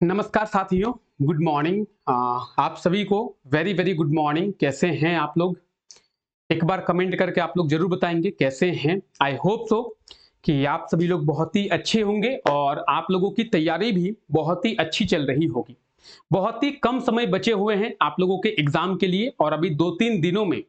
नमस्कार साथियों, good morning. आप सभी को वेरी वेरी गुड मॉर्निंग। कैसे हैं आप लोग? एक बार कमेंट करके आप लोग जरूर बताएंगे कैसे हैं। आई होप सो कि आप सभी लोग बहुत ही अच्छे होंगे और आप लोगों की तैयारी भी बहुत ही अच्छी चल रही होगी। बहुत ही कम समय बचे हुए हैं आप लोगों के एग्जाम के लिए और अभी 2-3 दिनों में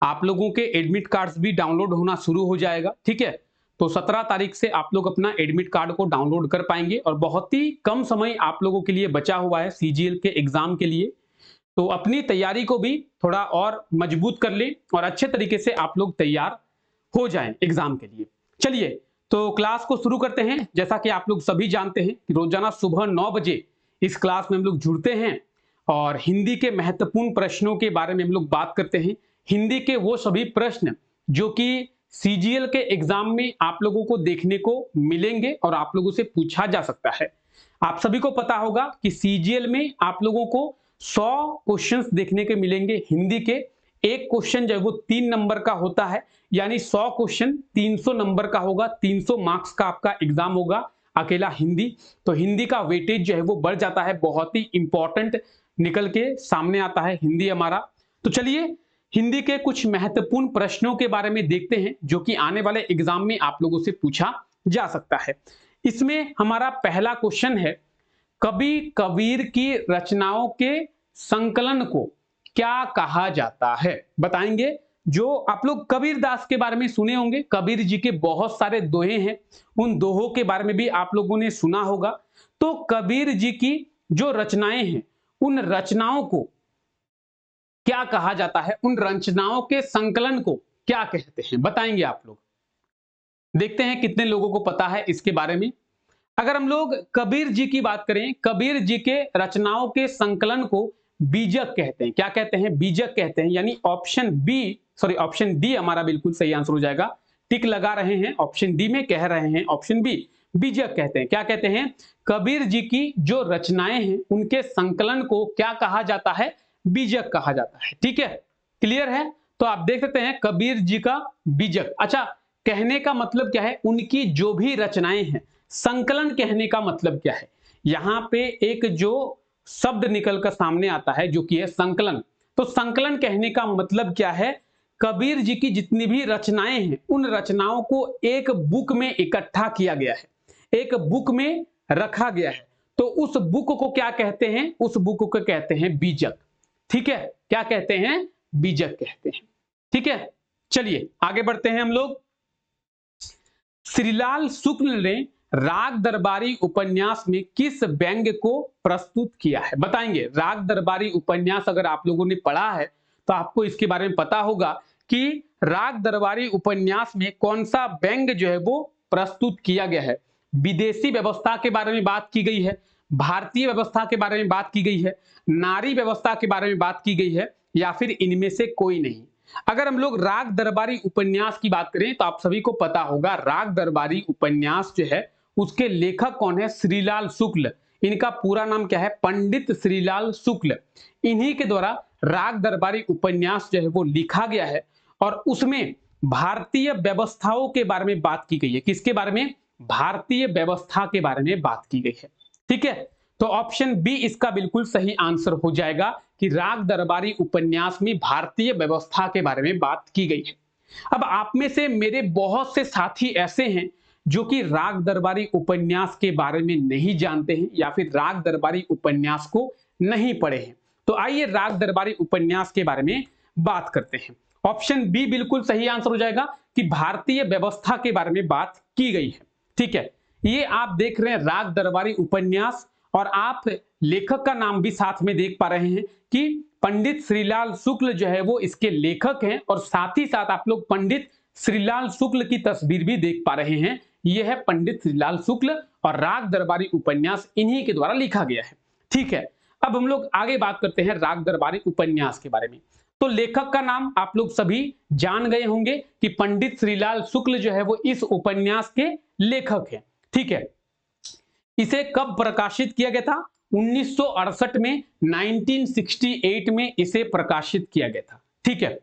आप लोगों के एडमिट कार्ड्स भी डाउनलोड होना शुरू हो जाएगा। ठीक है, तो 17 तारीख से आप लोग अपना एडमिट कार्ड को डाउनलोड कर पाएंगे और बहुत ही कम समय आप लोगों के लिए बचा हुआ है सीजीएल के एग्जाम के लिए। तो अपनी तैयारी को भी थोड़ा और मजबूत कर लें और अच्छे तरीके से आप लोग तैयार हो जाएं एग्जाम के लिए। चलिए, तो क्लास को शुरू करते हैं। जैसा कि आप लोग सभी जानते हैं कि रोजाना सुबह 9 बजे इस क्लास में हम लोग जुड़ते हैं और हिंदी के महत्वपूर्ण प्रश्नों के बारे में हम लोग बात करते हैं। हिंदी के वो सभी प्रश्न जो कि सीजीएल के एग्जाम में आप लोगों को देखने को मिलेंगे और आप लोगों से पूछा जा सकता है। आप सभी को पता होगा कि सीजीएल में आप लोगों को 100 क्वेश्चंस देखने के मिलेंगे हिंदी के। एक क्वेश्चन जो है वो 3 नंबर का होता है, यानी 100 क्वेश्चन 300 नंबर का होगा। 300 मार्क्स का आपका एग्जाम होगा अकेला हिंदी। तो हिंदी का वेटेज जो है वो बढ़ जाता है, बहुत ही इंपॉर्टेंट निकल के सामने आता है हिंदी हमारा। तो चलिए, हिंदी के कुछ महत्वपूर्ण प्रश्नों के बारे में देखते हैं जो कि आने वाले एग्जाम में आप लोगों से पूछा जा सकता है। इसमें हमारा पहला क्वेश्चन है, कवि कबीर की रचनाओं के संकलन को क्या कहा जाता है? बताएंगे। जो आप लोग कबीर दास के बारे में सुने होंगे, कबीर जी के बहुत सारे दोहे हैं, उन दोहों के बारे में भी आप लोगों ने सुना होगा। तो कबीर जी की जो रचनाएं हैं, उन रचनाओं को क्या कहा जाता है? उन रचनाओं के संकलन को क्या कहते हैं? बताएंगे आप लोग। देखते हैं कितने लोगों को पता है इसके बारे में। अगर हम लोग कबीर जी की बात करें, कबीर जी के रचनाओं के संकलन को बीजक कहते हैं। क्या कहते हैं? बीजक कहते हैं। यानी ऑप्शन डी हमारा बिल्कुल सही आंसर हो जाएगा। टिक लगा रहे हैं ऑप्शन डी में, कह रहे हैं ऑप्शन बी, बीजक कहते हैं। क्या कहते हैं? कबीर जी की जो रचनाएं हैं उनके संकलन को क्या कहा जाता है? बीजक कहा जाता है। ठीक है, क्लियर है? तो आप देख सकते हैं कबीर जी का बीजक। अच्छा, कहने का मतलब क्या है? उनकी जो भी रचनाएं हैं। संकलन कहने का मतलब क्या है? यहां पे एक जो शब्द निकल कर सामने आता है जो कि है संकलन। तो संकलन कहने का मतलब क्या है? कबीर जी की जितनी भी रचनाएं हैं उन रचनाओं को एक बुक में इकट्ठा किया गया है, एक बुक में रखा गया है। तो उस बुक को क्या कहते हैं? उस बुक को कहते हैं बीजक। ठीक है, क्या कहते हैं? बीजक कहते हैं। ठीक है, चलिए आगे बढ़ते हैं हम लोग। श्रीलाल शुक्ल ने राग दरबारी उपन्यास में किस व्यंग्य को प्रस्तुत किया है? बताएंगे। राग दरबारी उपन्यास अगर आप लोगों ने पढ़ा है तो आपको इसके बारे में पता होगा कि राग दरबारी उपन्यास में कौन सा व्यंग्य जो है वो प्रस्तुत किया गया है। विदेशी व्यवस्था के बारे में बात की गई है, भारतीय व्यवस्था के बारे में बात की गई है, नारी व्यवस्था के बारे में बात की गई है, या फिर इनमें से कोई नहीं। अगर हम लोग राग दरबारी उपन्यास की बात करें तो आप सभी को पता होगा राग दरबारी उपन्यास जो है उसके लेखक कौन है? श्रीलाल शुक्ल। इनका पूरा नाम क्या है? पंडित श्रीलाल शुक्ल। इन्हीं के द्वारा राग दरबारी उपन्यास जो है वो लिखा गया है और उसमें भारतीय व्यवस्थाओं के बारे में बात की गई है। किसके बारे में? भारतीय व्यवस्था के बारे में बात की गई है। ठीक है, तो ऑप्शन बी इसका बिल्कुल सही आंसर हो जाएगा कि राग दरबारी उपन्यास में भारतीय व्यवस्था के बारे में बात की गई है। अब आप में से मेरे बहुत से साथी ऐसे हैं जो कि राग दरबारी उपन्यास के बारे में नहीं जानते हैं या फिर राग दरबारी उपन्यास को नहीं पढ़े हैं। तो आइए राग दरबारी उपन्यास के बारे में बात करते हैं। ऑप्शन बी बिल्कुल सही आंसर हो जाएगा कि भारतीय व्यवस्था के बारे में बात की गई है। ठीक है, ये आप देख रहे हैं राग दरबारी उपन्यास और आप लेखक का नाम भी साथ में देख पा रहे हैं कि पंडित श्रीलाल शुक्ल जो है वो इसके लेखक हैं और साथ ही साथ आप लोग पंडित श्रीलाल शुक्ल की तस्वीर भी देख पा रहे हैं। यह है पंडित श्रीलाल शुक्ल और राग दरबारी उपन्यास इन्हीं के द्वारा लिखा गया है। ठीक है, अब हम लोग आगे बात करते हैं राग दरबारी उपन्यास के बारे में। तो लेखक का नाम आप लोग सभी जान गए होंगे कि पंडित श्रीलाल शुक्ल जो है वो इस उपन्यास के लेखक हैं। ठीक है, इसे कब प्रकाशित किया गया था? 1968 में, 1968 में इसे प्रकाशित किया गया था। ठीक है,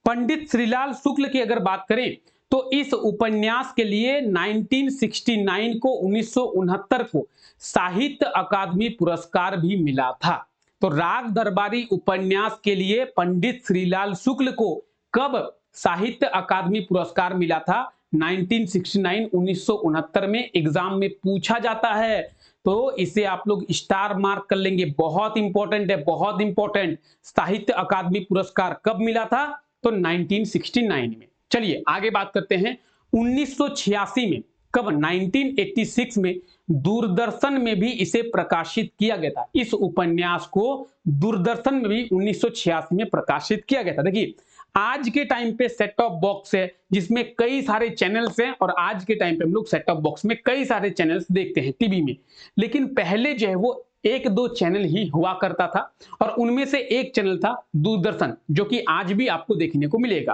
पंडित श्रीलाल शुक्ल की अगर बात करें तो इस उपन्यास के लिए 1969 को 1969 को साहित्य अकादमी पुरस्कार भी मिला था। तो राग दरबारी उपन्यास के लिए पंडित श्रीलाल शुक्ल को कब साहित्य अकादमी पुरस्कार मिला था? 1969 1969 में एग्जाम में पूछा जाता है, तो इसे आप लोग स्टार मार्क कर लेंगे, बहुत इंपॉर्टेंट है, बहुत इंपॉर्टेंट। साहित्य अकादमी पुरस्कार कब मिला था? तो 1969 में। चलिए आगे बात करते हैं। 1986 में, कब? 1986 में दूरदर्शन में भी इसे प्रकाशित किया गया था। इस उपन्यास को दूरदर्शन में भी 1986 में प्रकाशित किया गया था। देखिए आज के टाइम पे सेट टॉप बॉक्स है जिसमें कई सारे चैनल्स हैं, और आज के टाइम पे हम लोग सेट टॉप बॉक्स में कई सारे चैनल्स देखते हैं टीवी में, लेकिन पहले जो है वो एक दो चैनल ही हुआ करता था, और उनमें से एक चैनल था दूरदर्शन, जो कि आज भी आपको देखने को मिलेगा।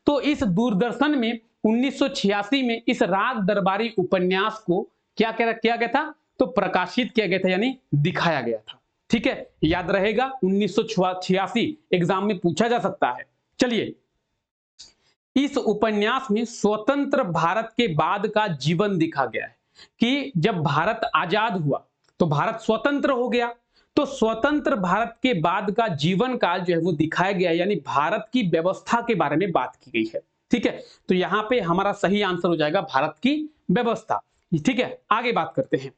तो इस दूरदर्शन में 1986 में इस राग दरबारी उपन्यास को क्या किया गया था? तो प्रकाशित किया गया था, यानी दिखाया गया था। ठीक है, याद रहेगा 1986 एग्जाम में पूछा जा सकता है। चलिए, इस उपन्यास में स्वतंत्र भारत के बाद का जीवन दिखा गया है कि जब भारत आजाद हुआ तो भारत स्वतंत्र हो गया, तो स्वतंत्र भारत के बाद का जीवन काल जो है वो दिखाया गया, यानी भारत की व्यवस्था के बारे में बात की गई है। ठीक है, तो यहां पे हमारा सही आंसर हो जाएगा भारत की व्यवस्था। ठीक है, आगे बात करते हैं।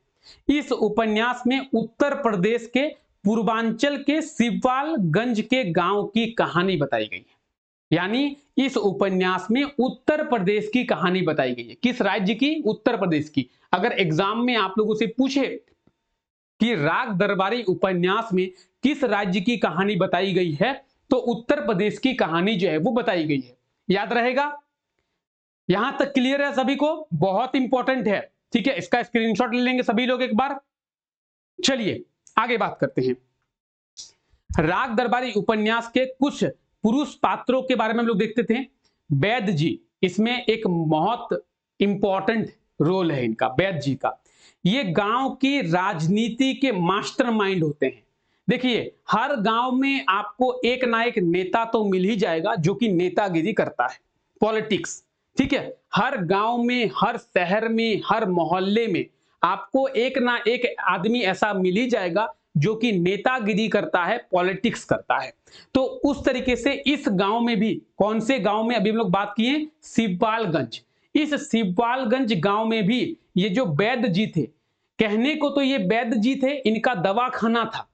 इस उपन्यास में उत्तर प्रदेश के पूर्वांचल के सिवालगंज के गांव की कहानी बताई गई है, यानी इस उपन्यास में उत्तर प्रदेश की कहानी बताई गई है। किस राज्य की? उत्तर प्रदेश की। अगर एग्जाम में आप लोगों से पूछे कि राग दरबारी उपन्यास में किस राज्य की कहानी बताई गई है, तो उत्तर प्रदेश की कहानी जो है वो बताई गई है। याद रहेगा? यहां तक क्लियर है सभी को? बहुत इंपॉर्टेंट है। ठीक है, इसका स्क्रीनशॉट ले लेंगे सभी लोग एक बार। चलिए आगे बात करते हैं। राग दरबारी उपन्यास के कुछ पुरुष पात्रों के बारे में हम लोग देखते थे। वैद्य जी, इसमें एक बहुत इंपॉर्टेंट रोल है इनका, वैद्य जी का। ये गांव की राजनीति के मास्टरमाइंड होते हैं। देखिए हर गांव में आपको एक ना एक नेता तो मिल ही जाएगा जो कि नेतागिरी करता है, पॉलिटिक्स। ठीक है, हर गांव में, हर शहर में, हर मोहल्ले में आपको एक ना एक आदमी ऐसा मिल ही जाएगा जो कि नेतागिरी करता है, पॉलिटिक्स करता है। तो उस तरीके से इस गांव में भी, कौन से गांव में अभी हम लोग बात किए? सिवालगंज। इस सिवालगंज गांव में भी ये जो वैद्य जी थे, कहने को तो ये वैद्य जी थे, इनका दवाखाना था।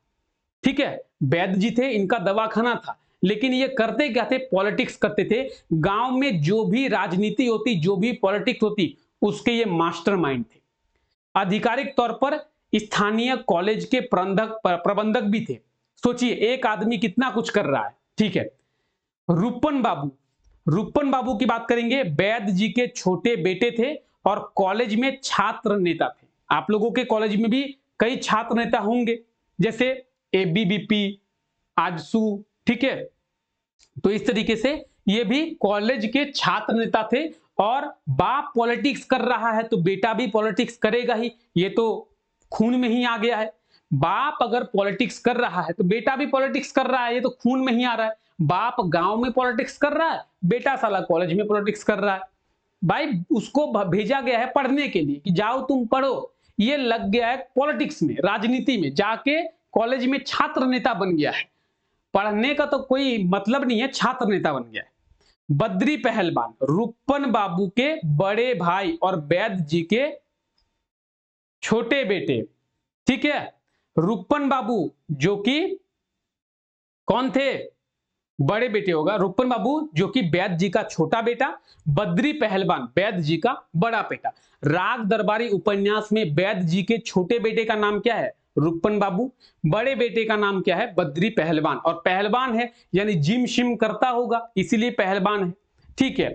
ठीक है, वैद्य जी थे, इनका दवाखाना था, लेकिन ये करते क्या थे? पॉलिटिक्स करते थे। गांव में जो भी राजनीति होती, जो भी पॉलिटिक्स होती, उसके ये मास्टरमाइंड थे। आधिकारिक तौर पर स्थानीय कॉलेज के प्रबंधक भी थे। सोचिए एक आदमी कितना कुछ कर रहा है। ठीक है, रूपन बाबू, रूपन बाबू की बात करेंगे। वैद्य जी के छोटे बेटे थे और कॉलेज में छात्र नेता थे। आप लोगों के कॉलेज में भी कई छात्र नेता होंगे, जैसे एबीवीपी, आजसू। ठीक है, तो इस तरीके से ये भी कॉलेज के छात्र नेता थे, और बाप पॉलिटिक्स कर रहा है तो बेटा भी पॉलिटिक्स करेगा ही, ये तो खून में ही आ गया है। बाप अगर पॉलिटिक्स कर रहा है तो बेटा भी पॉलिटिक्स कर रहा है, ये तो खून में ही आ रहा है। बाप गांव में पॉलिटिक्स कर रहा है, बेटा साला कॉलेज में पॉलिटिक्स कर रहा है। भाई उसको भेजा गया है पढ़ने के लिए कि जाओ तुम पढ़ो, ये लग गया है पॉलिटिक्स में, राजनीति में, जाके कॉलेज में छात्र नेता बन गया है। पढ़ने का तो कोई मतलब नहीं है, छात्र नेता बन गया है। बद्री पहलवान, रूपन बाबू के बड़े भाई और वैद्य जी के छोटे बेटे। ठीक है, रूपन बाबू जो कि कौन थे? बड़े बेटे होगा रूपन बाबू, जो कि वैद्य जी का छोटा बेटा। बद्री पहलवान वैद्य जी का बड़ा बेटा। राग दरबारी उपन्यास में वैद्य जी के छोटे बेटे का नाम क्या है? रूपन बाबू। बड़े बेटे का नाम क्या है? बद्री पहलवान। और पहलवान है यानी जिम शिम करता होगा, इसीलिए पहलवान है। ठीक है,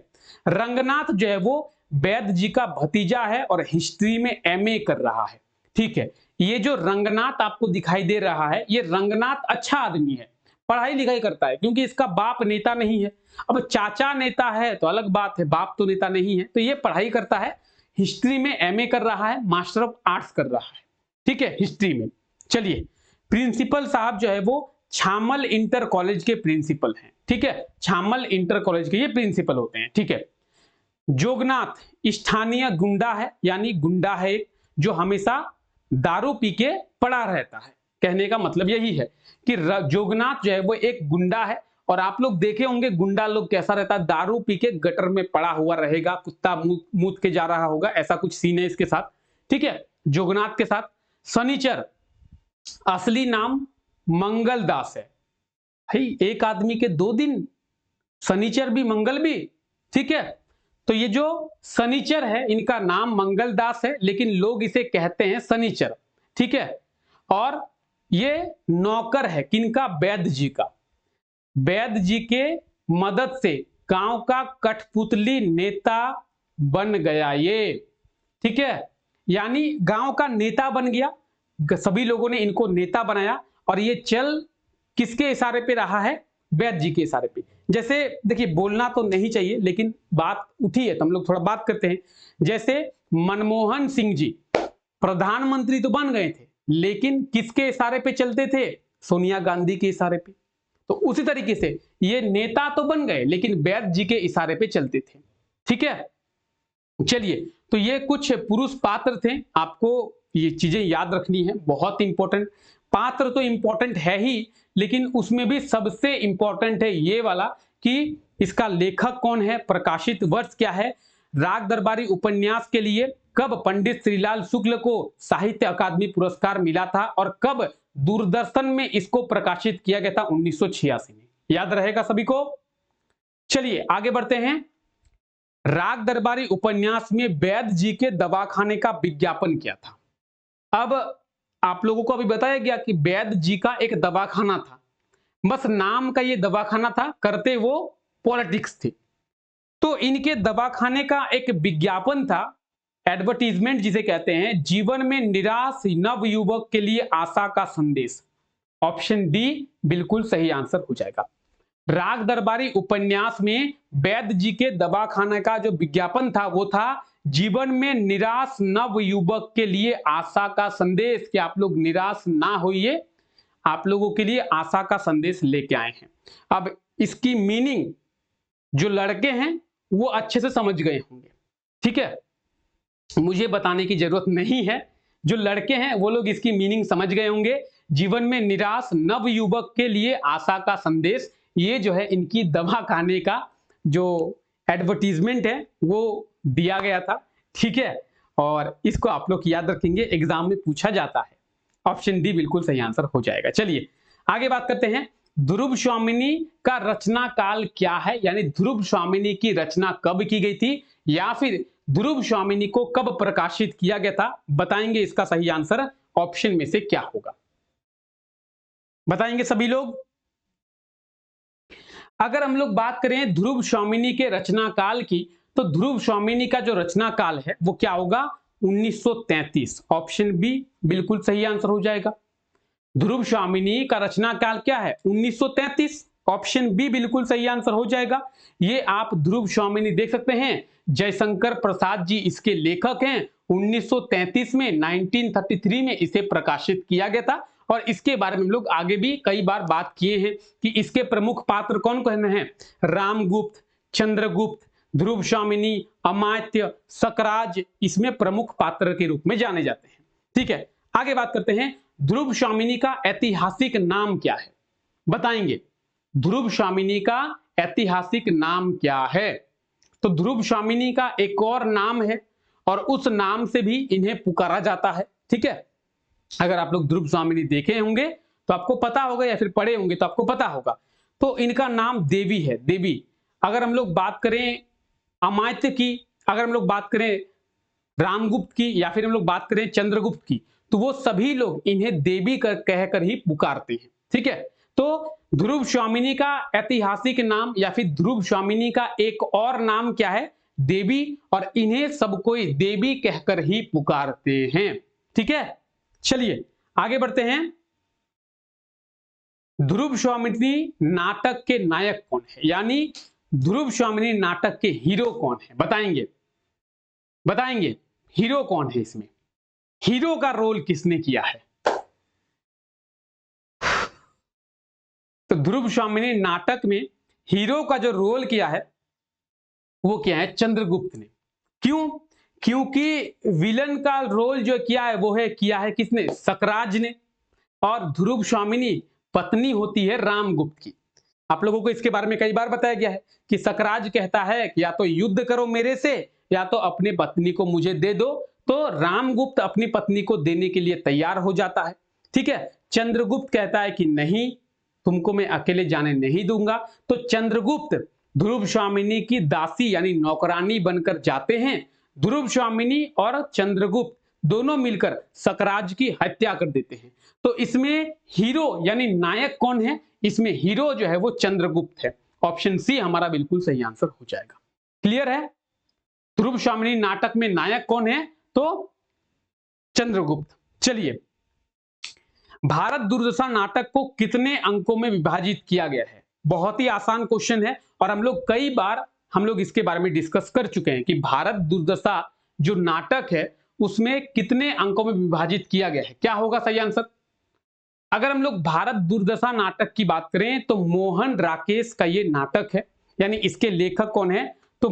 रंगनाथ जो है वो वैद्य जी का भतीजा है और हिस्ट्री में एमए कर रहा है। ठीक है, ये जो रंगनाथ आपको दिखाई दे रहा है, ये रंगनाथ अच्छा आदमी है, पढ़ाई लिखाई करता है, क्योंकि इसका बाप नेता नहीं है। अब चाचा नेता है तो अलग बात है, बाप तो नेता नहीं है। तो ये पढ़ाई करता है, हिस्ट्री में एमए कर रहा है, मास्टर ऑफ आर्ट्स कर रहा है। ठीक है, हिस्ट्री में। चलिए, प्रिंसिपल साहब जो है वो छामल इंटर कॉलेज के प्रिंसिपल हैं। ठीक है, छामल इंटर कॉलेज के ये प्रिंसिपल होते हैं। ठीक है, जोगनाथ स्थानीय गुंडा है, यानी गुंडा है एक जो हमेशा दारू पी के पड़ा रहता है। कहने का मतलब यही है कि जोगनाथ जो है वो एक गुंडा है, और आप लोग देखे होंगे गुंडा लोग कैसा रहता है, दारू पी के गटर में पड़ा हुआ रहेगा, कुत्ता मूत के जा रहा होगा, ऐसा कुछ सीन है इसके साथ। ठीक है, जोगनाथ के साथ। शनिचर असली नाम मंगलदास है। भाई एक आदमी के दो दिन, शनिचर भी मंगल भी। ठीक है, तो ये जो शनिचर है इनका नाम मंगलदास है, लेकिन लोग इसे कहते हैं शनिचर। ठीक है, और ये नौकर है किनका, वैद्य जी का। वैद्य जी के मदद से गांव का कठपुतली नेता बन गया ये। ठीक है, यानी गांव का नेता बन गया, सभी लोगों ने इनको नेता बनाया, और ये चल किसके इशारे पे रहा है, वैद्य जी के इशारे पे। जैसे देखिए बोलना तो नहीं चाहिए लेकिन बात उठी है तो हम लोग थोड़ा बात करते हैं। जैसे मनमोहन सिंह जी प्रधानमंत्री तो बन गए थे, लेकिन किसके इशारे पे चलते थे, सोनिया गांधी के इशारे पे। तो उसी तरीके से ये नेता तो बन गए लेकिन वैद्य जी के इशारे पे चलते थे। ठीक है, चलिए, तो ये कुछ पुरुष पात्र थे, आपको ये चीजें याद रखनी है, बहुत इंपॉर्टेंट। पात्र तो इंपॉर्टेंट है ही, लेकिन उसमें भी सबसे इंपॉर्टेंट है ये वाला कि इसका लेखक कौन है, प्रकाशित वर्ष क्या है, राग दरबारी उपन्यास के लिए कब पंडित श्रीलाल शुक्ल को साहित्य अकादमी पुरस्कार मिला था, और कब दूरदर्शन में इसको प्रकाशित किया गया था 1986 में। याद रहेगा सभी को। चलिए आगे बढ़ते हैं। राग दरबारी उपन्यास में वैद्य जी के दवाखाने का विज्ञापन किया था। अब आप लोगों को अभी बताया गया कि वैद्य जी का एक दवाखाना था, बस नाम का ये दवाखाना था, करते वो पॉलिटिक्स थे। तो इनके दवाखाने का एक विज्ञापन था, एडवर्टीजमेंट जिसे कहते हैं, जीवन में निराश नव युवक के लिए आशा का संदेश। ऑप्शन डी बिल्कुल सही आंसर हो जाएगा। राग दरबारी उपन्यास में वैद्य जी के दवाखाना का जो विज्ञापन था वो था जीवन में निराश नव युवक के लिए आशा का संदेश, कि आप लोग निराश ना होइए, आप लोगों के लिए आशा का संदेश लेके आए हैं। अब इसकी मीनिंग जो लड़के हैं वो अच्छे से समझ गए होंगे। ठीक है, मुझे बताने की जरूरत नहीं है, जो लड़के हैं वो लोग इसकी मीनिंग समझ गए होंगे। जीवन में निराश नव युवक के लिए आशा का संदेश, ये जो है इनकी दवा खाने का जो एडवर्टीजमेंट है वो दिया गया था। ठीक है, और इसको आप लोग याद रखेंगे, एग्जाम में पूछा जाता है। ऑप्शन डी बिल्कुल सही आंसर हो जाएगा। चलिए आगे बात करते हैं। ध्रुव स्वामिनी का रचना काल क्या है, यानी ध्रुव स्वामिनी की रचना कब की गई थी, या फिर ध्रुव स्वामिनी को कब प्रकाशित किया गया था, बताएंगे इसका सही आंसर ऑप्शन में से क्या होगा, बताएंगे सभी लोग। अगर हम लोग बात करें ध्रुव स्वामिनी के रचना काल की, तो ध्रुव स्वामिनी का जो रचना काल है वो क्या होगा, 1933। ऑप्शन बी बिल्कुल सही आंसर हो जाएगा। ध्रुव स्वामिनी का रचना काल क्या है, 1933। ऑप्शन बी बिल्कुल सही आंसर हो जाएगा। ये आप ध्रुव स्वामिनी देख सकते हैं, जयशंकर प्रसाद जी इसके लेखक हैं। 1933 में 1933 में इसे प्रकाशित किया गया था, और इसके बारे में हम लोग आगे भी कई बार बात किए हैं कि इसके प्रमुख पात्र कौन कौन हैं, रामगुप्त, चंद्रगुप्त, ध्रुव स्वामिनी, अमात्य, सकराज इसमें प्रमुख पात्र के रूप में जाने जाते हैं। ठीक है, आगे बात करते हैं। ध्रुव स्वामिनी का ऐतिहासिक नाम क्या है, बताएंगे। ध्रुव स्वामिनी का ऐतिहासिक नाम क्या है, तो ध्रुव स्वामिनी का एक और नाम है, और उस नाम से भी इन्हें पुकारा जाता है। ठीक है, अगर आप लोग ध्रुव स्वामिनी देखे होंगे तो आपको पता होगा, या फिर पढ़े होंगे तो आपको पता होगा। तो इनका नाम देवी है, देवी। अगर हम लोग बात करें अमात्य की, अगर हम लोग बात करें रामगुप्त की, या फिर हम लोग बात करें चंद्रगुप्त की, तो वो सभी लोग इन्हें देवी कहकर ही पुकारते हैं। ठीक है, तो ध्रुव स्वामिनी का ऐतिहासिक नाम या फिर ध्रुव स्वामिनी का एक और नाम क्या है, देवी, और इन्हें सब कोई देवी कहकर ही पुकारते हैं। ठीक है, चलिए आगे बढ़ते हैं। ध्रुव स्वामिनी नाटक के नायक कौन है, यानी ध्रुव स्वामिनी नाटक के हीरो कौन है, बताएंगे, बताएंगे हीरो कौन है, इसमें हीरो का रोल किसने किया है। तो ध्रुव स्वामिनी नाटक में हीरो का जो रोल किया है वो क्या है, चंद्रगुप्त ने। क्यों? क्योंकि विलन का रोल जो किया है किसने, सकराज ने, और ध्रुव स्वामिनी पत्नी होती है रामगुप्त की। आप लोगों को इसके बारे में कई बार बताया गया है कि सकराज कहता है कि या तो युद्ध करो मेरे से या तो अपनी पत्नी को मुझे दे दो, तो रामगुप्त अपनी पत्नी को देने के लिए तैयार हो जाता है। ठीक है, चंद्रगुप्त कहता है कि नहीं, तुमको मैं अकेले जाने नहीं दूंगा। तो चंद्रगुप्त ध्रुव स्वामिनी की दासी यानी नौकरानी बनकर जाते हैं। ध्रुव स्वामिनी और चंद्रगुप्त दोनों मिलकर सकराज की हत्या कर देते हैं। तो इसमें हीरो यानी नायक कौन है, इसमें हीरो जो है वो चंद्रगुप्त है। ऑप्शन सी हमारा बिल्कुल सही आंसर हो जाएगा। क्लियर है? ध्रुव स्वामिनी नाटक में नायक कौन है, तो चंद्रगुप्त। चलिए, भारत दुर्दशा नाटक को कितने अंकों में विभाजित किया गया है? बहुत ही आसान क्वेश्चन है और हम लोग कई बार इसके बारे में डिस्कस कर चुके हैं कि भारत दुर्दशा जो नाटक है उसमें कितने अंकों में विभाजित किया गया है। क्या होगा सही आंसर? अगर हम लोग भारत दुर्दशा नाटक की बात करें तो मोहन राकेश का ये नाटक है, यानी इसके लेखक कौन है, तो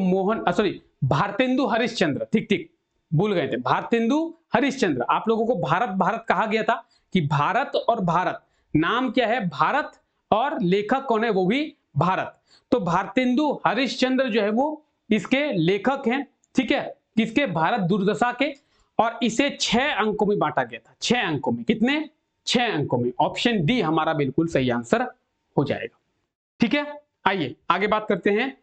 भारतेंदु हरिश्चंद्र। ठीक, भूल गए थे, भारतेंदु हरिश्चंद्र। आप लोगों को भारत भारत कहा गया था कि भारत और भारत, नाम क्या है भारत और लेखक कौन है, वो भी भारत। तो भारतेंदु हरिश्चंद्र जो है वो इसके लेखक हैं। ठीक है, किसके, भारत दुर्दशा के। और इसे 6 अंकों में बांटा गया था। 6 अंकों में, कितने, 6 अंकों में। ऑप्शन डी हमारा बिल्कुल सही आंसर हो जाएगा। ठीक है, आइए आगे बात करते हैं।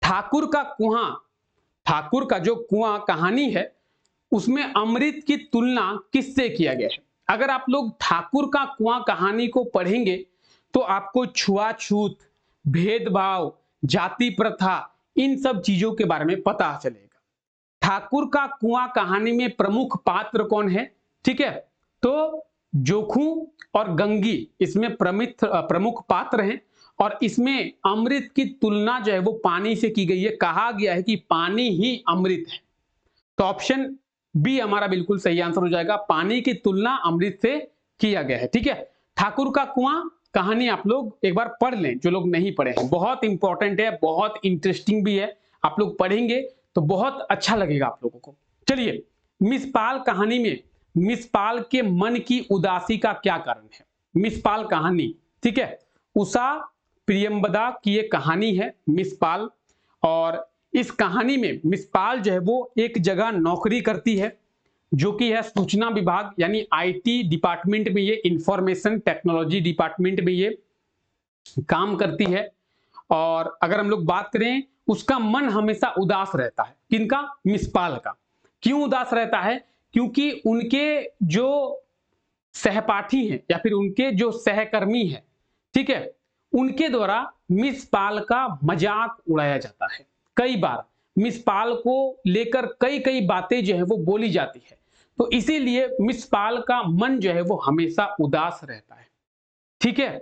ठाकुर का जो कुआं कहानी है उसमें अमृत की तुलना किससे किया गया है? अगर आप लोग ठाकुर का कुआं कहानी को पढ़ेंगे तो आपको छुआछूत, भेदभाव, जाति प्रथा, इन सब चीजों के बारे में पता चलेगा। ठाकुर का कुआं कहानी में प्रमुख पात्र कौन है? ठीक है, तो जोखू और गंगी इसमें प्रमुख पात्र हैं। और इसमें अमृत की तुलना जो है वो पानी से की गई है। कहा गया है कि पानी ही अमृत है। तो ऑप्शन बी हमारा बिल्कुल सही आंसर हो जाएगा, पानी की तुलना अमृत से किया गया है। ठीक है, ठाकुर का कुआं कहानी आप लोग एक बार पढ़ लें, जो लोग नहीं पढ़े हैं, बहुत इंपॉर्टेंट है, बहुत इंटरेस्टिंग भी है। आप लोग पढ़ेंगे तो बहुत अच्छा लगेगा आप लोगों को। चलिए, मिस पाल कहानी में मिस पाल के मन की उदासी का क्या कारण है? मिस पाल कहानी, ठीक है, उषा प्रियंबदा की ये कहानी है मिस पाल। और इस कहानी में मिस पाल जो है वो एक जगह नौकरी करती है जो कि है सूचना विभाग यानी आईटी डिपार्टमेंट में, ये इंफॉर्मेशन टेक्नोलॉजी डिपार्टमेंट में ये काम करती है। और अगर हम लोग बात करें, उसका मन हमेशा उदास रहता है। किनका? मिस पाल का। क्यों उदास रहता है? क्योंकि उनके जो सहपाठी हैं या फिर उनके जो सहकर्मी हैं, ठीक है, उनके द्वारा मिस पाल का मजाक उड़ाया जाता है। कई बार मिस पाल को लेकर कई बातें जो है वो बोली जाती है। तो इसीलिए मिस पाल का मन जो है वो हमेशा उदास रहता है। ठीक है,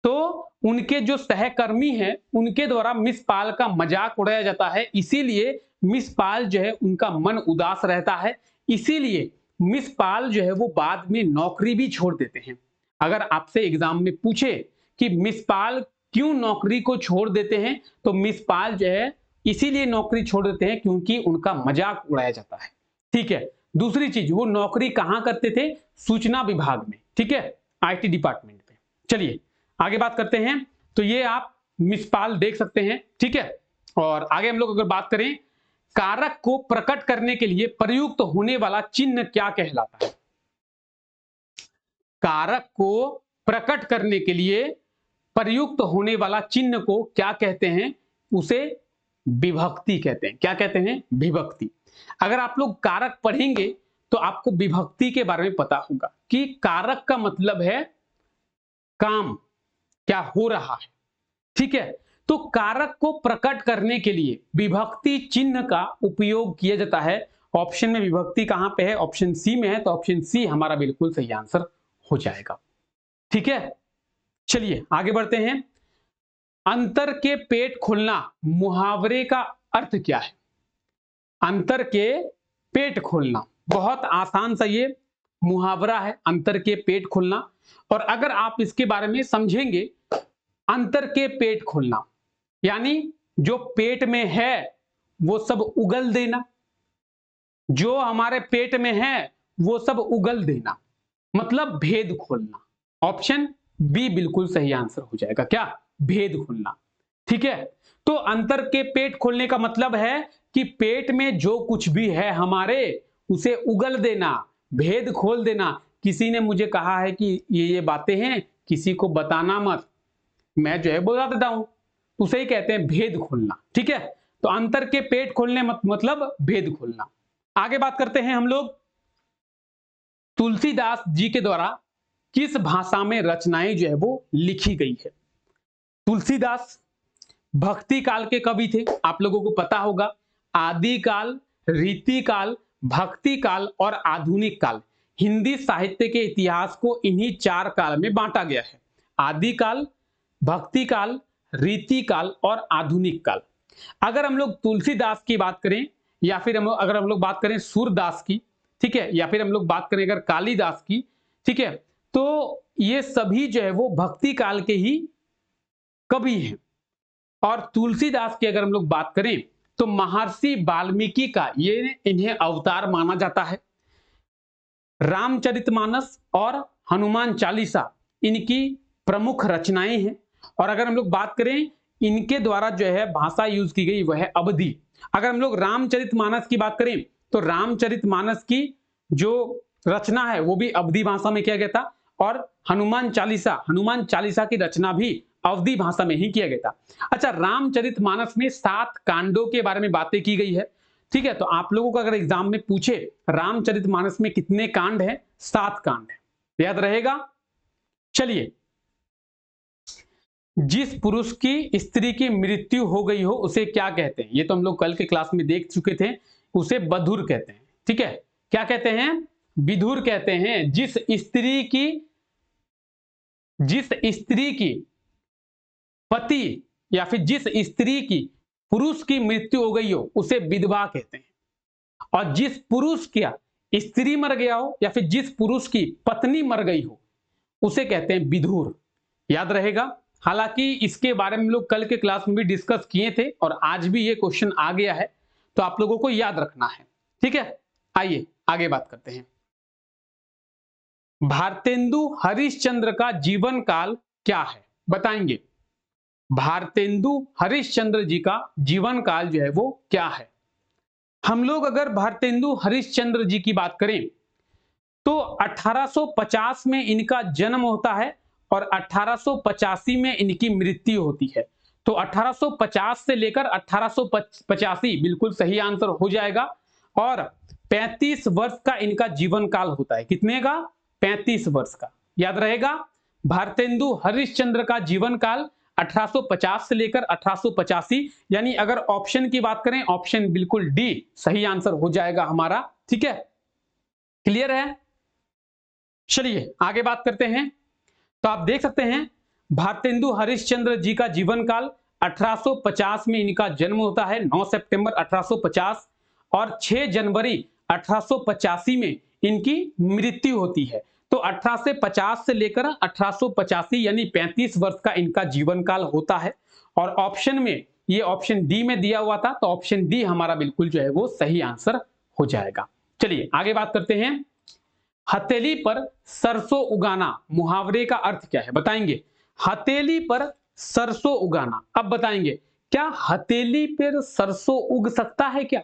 तो उनके जो सहकर्मी हैं उनके द्वारा मिस पाल का मजाक उड़ाया जाता है, इसीलिए मिस पाल जो है उनका मन उदास रहता है। इसीलिए मिस पाल जो है वो बाद में नौकरी भी छोड़ देते हैं। अगर आपसे एग्जाम में पूछे कि मिस पाल क्यों नौकरी को छोड़ देते हैं, तो मिस पाल जो है इसीलिए नौकरी छोड़ देते हैं क्योंकि उनका मजाक उड़ाया जाता है। ठीक है, दूसरी चीज, वो नौकरी कहां करते थे? सूचना विभाग में। ठीक है, आईटी डिपार्टमेंट में। चलिए आगे बात करते हैं। तो ये आप मिस पाल देख सकते हैं। ठीक है, और आगे हम लोग अगर बात करें, कारक को प्रकट करने के लिए प्रयुक्त होने वाला चिन्ह क्या कहलाता है? कारक को प्रकट करने के लिए प्रयुक्त होने वाला चिन्ह को क्या कहते हैं? उसे विभक्ति कहते हैं। क्या कहते हैं? विभक्ति। अगर आप लोग कारक पढ़ेंगे तो आपको विभक्ति के बारे में पता होगा कि कारक का मतलब है काम, क्या हो रहा है। ठीक है, तो कारक को प्रकट करने के लिए विभक्ति चिन्ह का उपयोग किया जाता है। ऑप्शन में विभक्ति कहां पे है? ऑप्शन सी में है, तो ऑप्शन सी हमारा बिल्कुल सही आंसर हो जाएगा। ठीक है, चलिए आगे बढ़ते हैं। अंतर के पेट खोलना मुहावरे का अर्थ क्या है? अंतर के पेट खोलना, बहुत आसान सा ये मुहावरा है, अंतर के पेट खोलना। और अगर आप इसके बारे में समझेंगे, अंतर के पेट खोलना यानी जो पेट में है वो सब उगल देना, जो हमारे पेट में है वो सब उगल देना, मतलब भेद खोलना। ऑप्शन बी बिल्कुल सही आंसर हो जाएगा। क्या? भेद खोलना। ठीक है, तो अंतर के पेट खोलने का मतलब है कि पेट में जो कुछ भी है हमारे उसे उगल देना, भेद खोल देना। किसी ने मुझे कहा है कि ये बातें हैं, किसी को बताना मत, मैं जो है बता देता हूं, उसे ही कहते हैं भेद खोलना। ठीक है, तो अंतर के पेट खोलने मतलब भेद खोलना। आगे बात करते हैं हम लोग, तुलसीदास जी के द्वारा किस भाषा में रचनाएं जो है वो लिखी गई है? तुलसीदास भक्ति काल के कवि थे, आप लोगों को पता होगा। आदि काल, रीति काल, भक्ति काल और आधुनिक काल। हिंदी साहित्य के इतिहास को इन्हीं 4 काल में बांटा गया है। आदि काल, भक्ति काल, रीति काल और आधुनिक काल। अगर हम लोग तुलसीदास की बात करें या फिर अगर हम लोग बात करें सूरदास की, ठीक है, या फिर हम लोग बात करें अगर कालिदास की, ठीक है, तो ये सभी जो है वो भक्ति काल के ही कवि हैं। और तुलसीदास की अगर हम लोग बात करें तो महर्षि वाल्मीकि का ये इन्हें अवतार माना जाता है। रामचरितमानस और हनुमान चालीसा इनकी प्रमुख रचनाएं हैं। और अगर हम लोग बात करें इनके द्वारा जो है भाषा यूज की गई वह है अवधी। अगर हम लोग रामचरितमानस की बात करें तो रामचरितमानस की जो रचना है वो भी अवधी भाषा में किया गया था, और हनुमान चालीसा की रचना भी अवधी भाषा में ही किया गया था। अच्छा, रामचरितमानस में 7 कांडों के बारे में बातें की गई है। ठीक है, तो आप लोगों को अगर एग्जाम में पूछे रामचरितमानस में कितने कांड हैं, 7 कांड है, याद रहेगा। चलिए, जिस पुरुष की स्त्री की मृत्यु हो गई हो उसे क्या कहते हैं? ये तो हम लोग कल के क्लास में देख चुके थे, उसे बधुर कहते हैं। ठीक है, क्या कहते हैं? विधुर कहते हैं। जिस स्त्री की पति या फिर जिस स्त्री की पुरुष की मृत्यु हो गई हो उसे विधवा कहते हैं। और जिस पुरुष का स्त्री मर गया हो या फिर जिस पुरुष की पत्नी मर गई हो उसे कहते हैं विधुर। याद रहेगा। हालांकि इसके बारे में लोग कल के क्लास में भी डिस्कस किए थे और आज भी ये क्वेश्चन आ गया है, तो आप लोगों को याद रखना है। ठीक है, आइए आगे बात करते हैं। भारतेंदु हरिश्चंद्र का जीवन काल क्या है? बताएंगे। भारतेंदु हरिश्चंद्र जी का जीवन काल जो है वो क्या है? हम लोग अगर भारतेंदु हरिश्चंद्र जी की बात करें तो 1850 में इनका जन्म होता है और 1885 में इनकी मृत्यु होती है। तो 1850 से लेकर 1885 बिल्कुल सही आंसर हो जाएगा। और 35 वर्ष का इनका जीवन काल होता है। कितने का? 35 वर्ष का। याद रहेगा। भारतेंदु हरिश्चंद्र का जीवन काल 1850 से लेकर 1885, यानी अगर ऑप्शन की बात करें ऑप्शन बिल्कुल डी सही आंसर हो जाएगा हमारा। ठीक है, क्लियर है। चलिए आगे बात करते हैं। तो आप देख सकते हैं भारतेंदु हरिश्चंद्र जी का जीवन काल 1850 में इनका जन्म होता है, 9 सितंबर 1850, और 6 जनवरी 1885 में इनकी मृत्यु होती है। तो 1850 से लेकर 1885 यानी 35 वर्ष का इनका जीवन काल होता है। और ऑप्शन में ये ऑप्शन डी में दिया हुआ था, तो ऑप्शन डी हमारा बिल्कुल जो है वो सही आंसर हो जाएगा। चलिए आगे बात करते हैं। हथेली पर सरसों उगाना मुहावरे का अर्थ क्या है? बताएंगे। हथेली पर सरसों उगाना। अब बताएंगे, क्या हथेली पर सरसों उग सकता है क्या?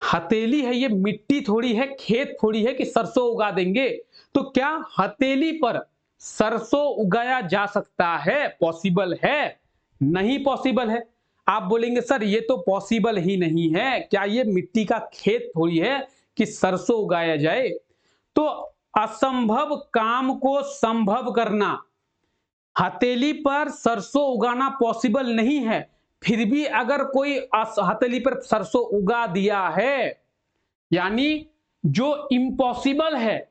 हथेली है, ये मिट्टी थोड़ी है, खेत थोड़ी है कि सरसों उगा देंगे। तो क्या हथेली पर सरसों उगाया जा सकता है? पॉसिबल है? नहीं पॉसिबल है। आप बोलेंगे सर ये तो पॉसिबल ही नहीं है, क्या ये मिट्टी का खेत थोड़ी है कि सरसों उगाया जाए? तो असंभव काम को संभव करना, हथेली पर सरसों उगाना पॉसिबल नहीं है, फिर भी अगर कोई हथेली पर सरसों उगा दिया है, यानी जो इम्पॉसिबल है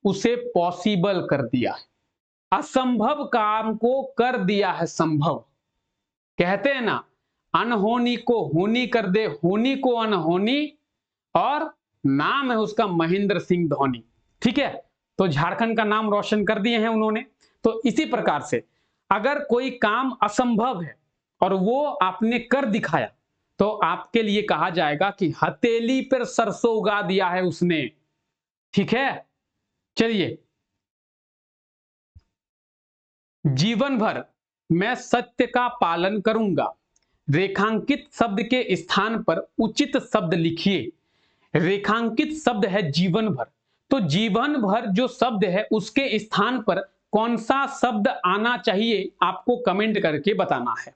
उसे पॉसिबल कर दिया है। असंभव काम को कर दिया है संभव। कहते हैं ना, अनहोनी को होनी कर दे, होनी को अनहोनी, और नाम है उसका महेंद्र सिंह धोनी। ठीक है, तो झारखंड का नाम रोशन कर दिए हैं उन्होंने। तो इसी प्रकार से अगर कोई काम असंभव है और वो आपने कर दिखाया तो आपके लिए कहा जाएगा कि हथेली पर सरसों उगा दिया है उसने। ठीक है, चलिए। जीवन भर मैं सत्य का पालन करूंगा। रेखांकित शब्द के स्थान पर उचित शब्द लिखिए। रेखांकित शब्द है जीवन भर, तो जीवन भर जो शब्द है उसके स्थान पर कौन सा शब्द आना चाहिए आपको कमेंट करके बताना है।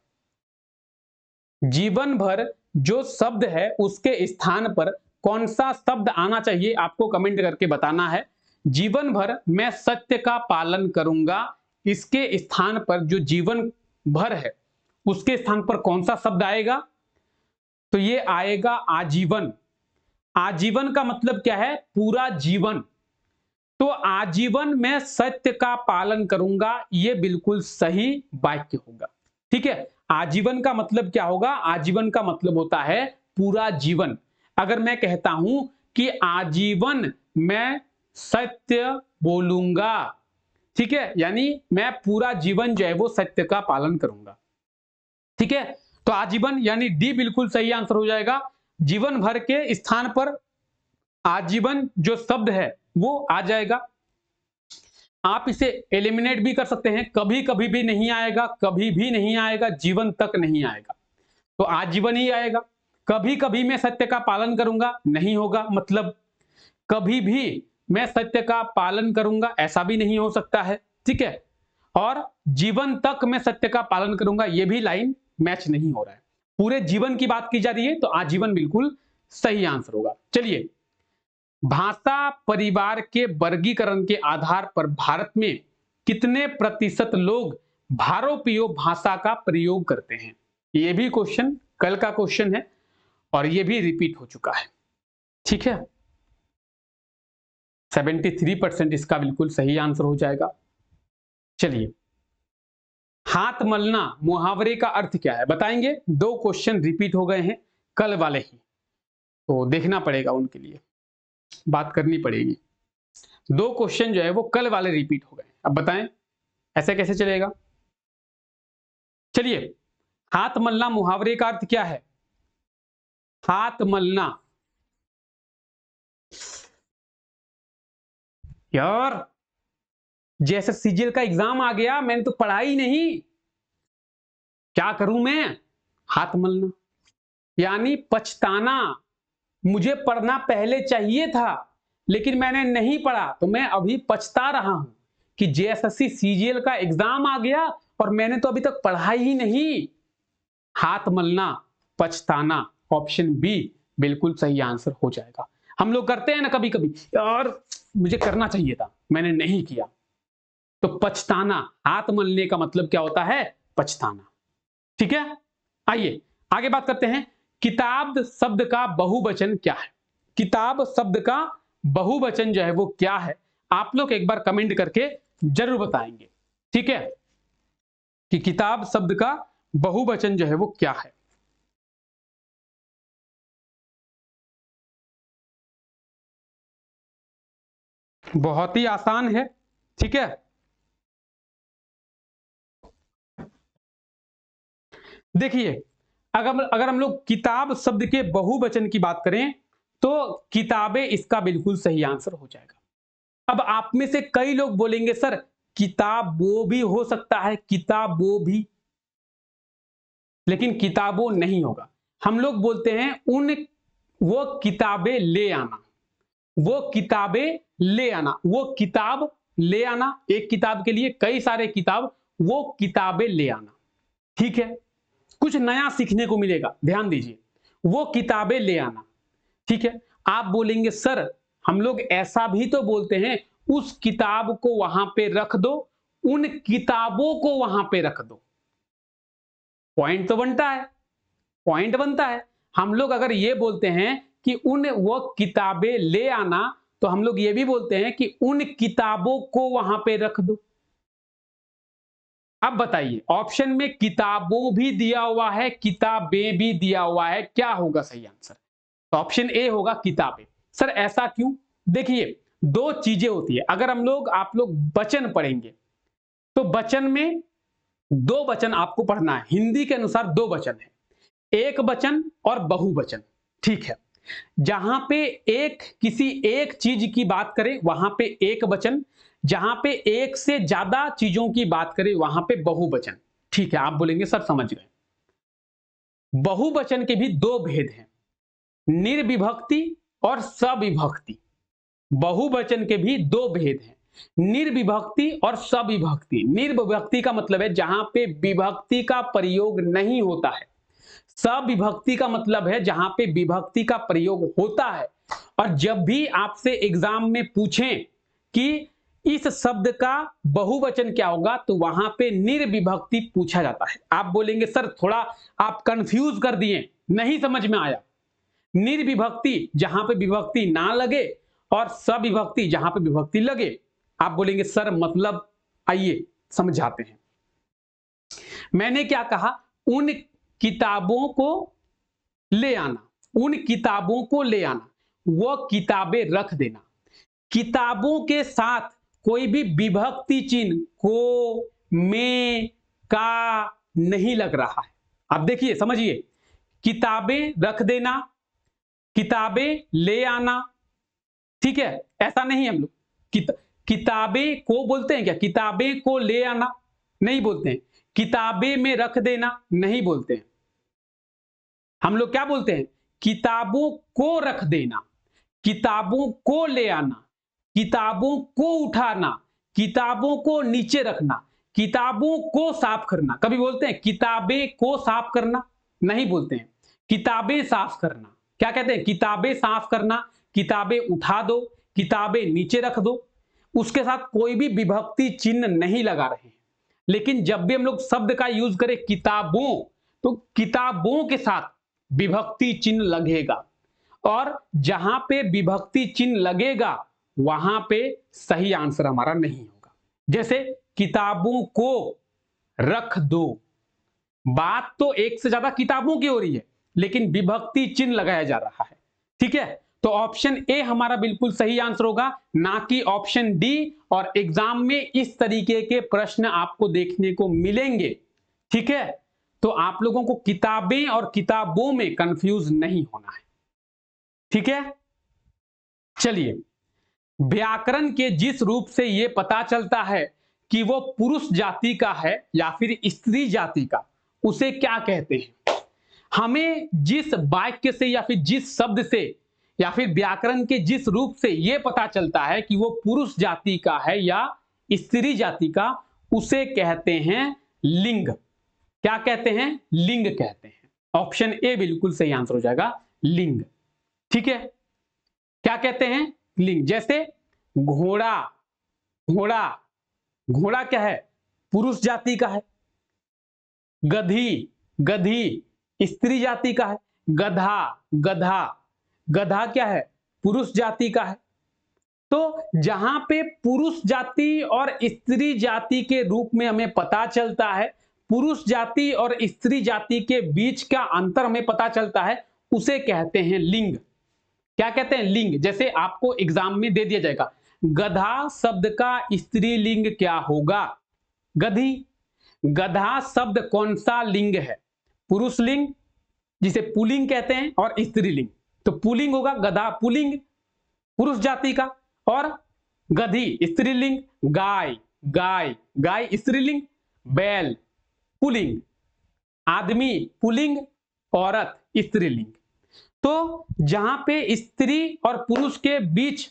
जीवन भर जो शब्द है उसके स्थान पर कौन सा शब्द आना चाहिए आपको कमेंट करके बताना है। जीवन भर मैं सत्य का पालन करूंगा, इसके स्थान पर जो जीवन भर है उसके स्थान पर कौन सा शब्द आएगा, तो ये आएगा आजीवन। आजीवन का मतलब क्या है, पूरा जीवन। तो आजीवन मैं सत्य का पालन करूंगा, ये बिल्कुल सही वाक्य होगा। ठीक है, आजीवन का मतलब क्या होगा, आजीवन का मतलब होता है पूरा जीवन। अगर मैं कहता हूं कि आजीवन मैं सत्य बोलूंगा, ठीक है, यानी मैं पूरा जीवन जो है वो सत्य का पालन करूंगा। ठीक है, तो आजीवन यानी डी बिल्कुल सही आंसर हो जाएगा। जीवन भर के स्थान पर आजीवन जो शब्द है वो आ जाएगा। आप इसे एलिमिनेट भी कर सकते हैं, कभी कभी भी नहीं आएगा, कभी भी नहीं आएगा, जीवन तक नहीं आएगा, तो आजीवन ही आएगा। कभी कभी मैं सत्य का पालन करूंगा नहीं होगा, मतलब कभी भी मैं सत्य का पालन करूंगा ऐसा भी नहीं हो सकता है। ठीक है, और जीवन तक मैं सत्य का पालन करूंगा ये भी लाइन मैच नहीं हो रहा है। पूरे जीवन की बात की जा रही है तो आजीवन बिल्कुल सही आंसर होगा। चलिए, भाषा परिवार के वर्गीकरण के आधार पर भारत में कितने प्रतिशत लोग भारोपीय भाषा का प्रयोग करते हैं। ये भी क्वेश्चन कल का क्वेश्चन है और ये भी रिपीट हो चुका है। ठीक है, 73% इसका बिल्कुल सही आंसर हो जाएगा। चलिए, हाथ मलना मुहावरे का अर्थ क्या है बताएंगे। दो क्वेश्चन रिपीट हो गए हैं कल वाले ही, तो देखना पड़ेगा, उनके लिए बात करनी पड़ेगी। दो क्वेश्चन जो है वो कल वाले रिपीट हो गए, अब बताएं ऐसे कैसे चलेगा। चलिए, हाथ मलना मुहावरे का अर्थ क्या है। हाथ मलना, यार जैसे सीजीएल का एग्जाम आ गया, मैंने तो पढ़ा ही नहीं, क्या करूं मैं। हाथ मलना यानी पछताना, मुझे पढ़ना पहले चाहिए था लेकिन मैंने नहीं पढ़ा, तो मैं अभी पछता रहा हूं कि जेएसएससी सीजीएल का एग्जाम आ गया और मैंने तो अभी तक पढ़ा ही नहीं। हाथ मलना, पछताना, ऑप्शन बी बिल्कुल सही आंसर हो जाएगा। हम लोग करते हैं ना कभी कभी, यार मुझे करना चाहिए था मैंने नहीं किया, तो पछताना, हाथ मलने का मतलब क्या होता है, पछताना। ठीक है, आइए आगे बात करते हैं। किताब शब्द का बहुवचन क्या है। किताब शब्द का बहुवचन जो है वो क्या है, आप लोग एक बार कमेंट करके जरूर बताएंगे। ठीक है, कि किताब शब्द का बहुवचन जो है वो क्या है। बहुत ही आसान है। ठीक है, देखिए, अगर हम लोग किताब शब्द के बहुवचन की बात करें तो किताबें इसका बिल्कुल सही आंसर हो जाएगा। अब आप में से कई लोग बोलेंगे सर किताबों भी हो सकता है, किताबों भी, लेकिन किताबों नहीं होगा। हम लोग बोलते हैं उन, वो किताबें ले आना, वो किताबें ले आना, वो किताब ले आना, एक किताब के लिए कई सारे किताब, वो किताबें ले आना। ठीक है, कुछ नया सीखने को मिलेगा, ध्यान दीजिए, वो किताबें ले आना। ठीक है, आप बोलेंगे सर हम लोग ऐसा भी तो बोलते हैं उस किताब को वहां पे रख दो, उन किताबों को वहां पे रख दो। पॉइंट तो बनता है, पॉइंट बनता है। हम लोग अगर ये बोलते हैं कि उन वो किताबें ले आना, तो हम लोग ये भी बोलते हैं कि उन किताबों को वहां पे रख दो। अब बताइए, ऑप्शन में किताबों भी दिया हुआ है, किताबें भी दिया हुआ है, क्या होगा सही आंसर। तो ऑप्शन ए होगा किताबें। सर ऐसा क्यों, देखिए दो चीजें होती है, अगर हम लोग आप लोग वचन पढ़ेंगे तो वचन में दो वचन आपको पढ़ना है, हिंदी के अनुसार दो वचन है, एक वचन और बहुवचन। ठीक है, जहां पे एक किसी एक चीज की बात करे वहां पे एक वचन, जहां पे एक से ज्यादा चीजों की बात करे वहां पे बहुवचन। ठीक है, आप बोलेंगे सर समझ गए। बहुवचन के भी दो भेद हैं, निर्विभक्ति और सविभक्ति। बहुवचन के भी दो भेद हैं, निर्विभक्ति और सविभक्ति। निर्विभक्ति का मतलब है जहां पे विभक्ति का प्रयोग नहीं होता है, सविभक्ति का मतलब है जहां पे विभक्ति का प्रयोग होता है। और जब भी आपसे एग्जाम में पूछें कि इस शब्द का बहुवचन क्या होगा, तो वहां पे निर्विभक्ति पूछा जाता है। आप बोलेंगे सर थोड़ा आप कंफ्यूज कर दिए, नहीं समझ में आया। निर्विभक्ति जहां पे विभक्ति ना लगे और सविभक्ति जहां पे विभक्ति लगे। आप बोलेंगे सर मतलब, आइए समझाते हैं। मैंने क्या कहा, उन किताबों को ले आना, उन किताबों को ले आना, वो किताबें रख देना। किताबों के साथ कोई भी विभक्ति चिन्ह को, में, का नहीं लग रहा है। अब देखिए समझिए, किताबें रख देना, किताबें ले आना। ठीक है, ऐसा नहीं हम लोग किताबें को बोलते हैं क्या, किताबें को ले आना नहीं बोलते हैं, किताबें में रख देना नहीं बोलते हैं। हम लोग क्या बोलते हैं, किताबों को रख देना, किताबों को ले आना, किताबों को उठाना, किताबों को नीचे रखना, किताबों को साफ करना। कभी बोलते हैं किताबें को साफ करना, नहीं बोलते हैं, किताबें साफ करना। क्या कहते हैं, किताबें साफ करना, किताबें उठा दो, किताबें नीचे रख दो। उसके साथ कोई भी विभक्ति चिन्ह नहीं लगा रहे हैं। लेकिन जब भी हम लोग शब्द का यूज करें किताबों, तो किताबों के साथ विभक्ति चिन्ह लगेगा, और जहां पे विभक्ति चिन्ह लगेगा वहां पे सही आंसर हमारा नहीं होगा। जैसे किताबों को रख दो, बात तो एक से ज्यादा किताबों की हो रही है लेकिन विभक्ति चिन्ह लगाया जा रहा है। ठीक है, तो ऑप्शन ए हमारा बिल्कुल सही आंसर होगा, ना कि ऑप्शन डी। और एग्जाम में इस तरीके के प्रश्न आपको देखने को मिलेंगे। ठीक है, तो आप लोगों को किताबें और किताबों में कंफ्यूज नहीं होना है। ठीक है, चलिए, व्याकरण के जिस रूप से यह पता चलता है कि वो पुरुष जाति का है या फिर स्त्री जाति का, उसे क्या कहते हैं। हमें जिस वाक्य से या फिर जिस शब्द से या फिर व्याकरण के जिस रूप से यह पता चलता है कि वो पुरुष जाति का है या स्त्री जाति का, उसे कहते हैं लिंग। क्या कहते हैं, लिंग कहते हैं। ऑप्शन ए बिल्कुल सही आंसर हो जाएगा, लिंग। ठीक है, क्या कहते हैं, लिंग। जैसे घोड़ा, घोड़ा, घोड़ा क्या है, पुरुष जाति का है। गधी, गधी स्त्री जाति का है। गधा, गधा, गधा क्या है, पुरुष जाति का है। तो जहां पे पुरुष जाति और स्त्री जाति के रूप में हमें पता चलता है, पुरुष जाति और स्त्री जाति के बीच का अंतर हमें पता चलता है, उसे कहते हैं लिंग। क्या कहते हैं, लिंग। जैसे आपको एग्जाम में दे दिया जाएगा, गधा शब्द का स्त्रीलिंग क्या होगा, गधी। गधा शब्द कौन सा लिंग है, पुरुष लिंग जिसे पुल्लिंग कहते हैं, और स्त्रीलिंग। तो पुल्लिंग होगा गधा, पुल्लिंग पुरुष जाति का, और गधी स्त्रीलिंग। गाय, गाय, गाय स्त्रीलिंग। बैल पुल्लिंग, आदमी पुल्लिंग, औरत स्त्रीलिंग। तो जहां पे स्त्री और पुरुष के बीच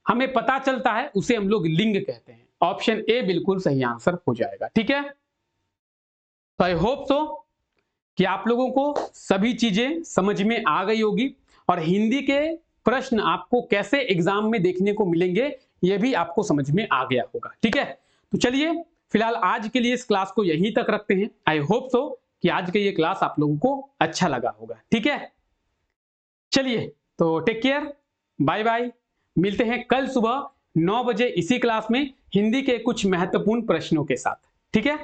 हमें पता चलता है उसे हम लोग लिंग कहते हैं। ऑप्शन ए बिल्कुल सही आंसर हो जाएगा। ठीक है, तो आई होप सो कि आप लोगों को सभी चीजें समझ में आ गई होगी, और हिंदी के प्रश्न आपको कैसे एग्जाम में देखने को मिलेंगे यह भी आपको समझ में आ गया होगा। ठीक है, तो चलिए फिलहाल आज के लिए इस क्लास को यहीं तक रखते हैं। आई होप सो कि आज का ये क्लास आप लोगों को अच्छा लगा होगा। ठीक है, चलिए तो टेक केयर, बाय बाय। मिलते हैं कल सुबह 9 बजे इसी क्लास में हिंदी के कुछ महत्वपूर्ण प्रश्नों के साथ। ठीक है।